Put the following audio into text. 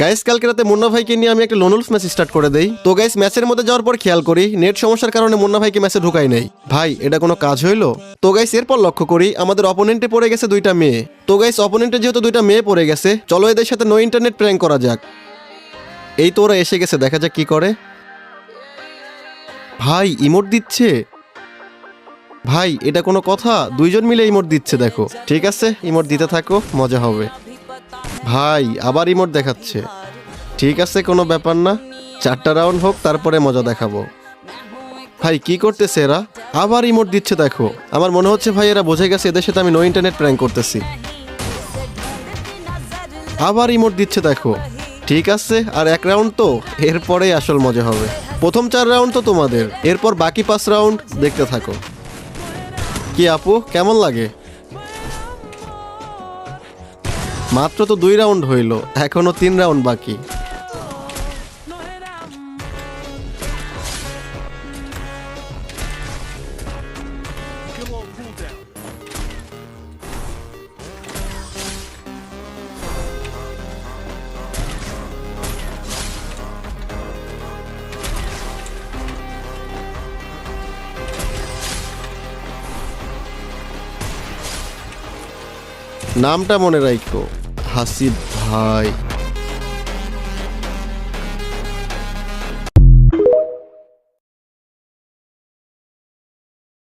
Guys কালকে রাতে মুন্না ভাইকে নিয়ে আমি একটা লোনলস ম্যাচ স্টার্ট করে দেই। তো গাইস ম্যাচের মধ্যে যাওয়ার পর খেয়াল করি নেট সমস্যার কারণে মুন্না ভাইকে ম্যাচে ঢুকাই নাই। ভাই এটা কোনো কাজ হইলো? তো গাইস এরপর লক্ষ্য করি আমাদের অপোনেন্টে পড়ে গেছে দুইটা মেয়ে। তো গাইস অপোনেন্টে যেহেতু দুইটা মেয়ে পড়ে গেছে, চলো এদের সাথে নো ইন্টারনেট প্র্যাঙ্ক করা যাক। এই তো ওরা এসে গেছে, দেখা যাক কি করে। ভাই ইমোট দিচ্ছে। ভাই এটা কোনো কথা? দুইজন মিলে ইমোট দিচ্ছে দেখো। ঠিক আছে ইমোট দিতে থাকো, মজা হবে। ভাই আবার ইমোট দেখাচ্ছে। ঠিক আছে কোনো ব্যাপার না, 4টা রাউন্ড হোক তারপরে মজা দেখাবো। ভাই কি করতেছে এরা? আবার ইমোট দিচ্ছে দেখো। আমার মনে হচ্ছে ভাই এরা বুঝে গেছে এদের সাথে আমি নো ইন্টারনেট প্র্যাঙ্ক করতেছি। আবার ইমোট দিচ্ছে দেখো। ঠিক আছে আর 1 রাউন্ড তো, এরপরেই আসল মজা হবে। প্রথম 4 রাউন্ড তো তোমাদের, এরপর বাকি 5 রাউন্ড দেখতে থাকো। কি আপু কেমন লাগে? মাত্র তো 2 রাউন্ড হইল, এখনো 3 রাউন্ড বাকি। নামটা মনে রাখো, হাসিব ভাই।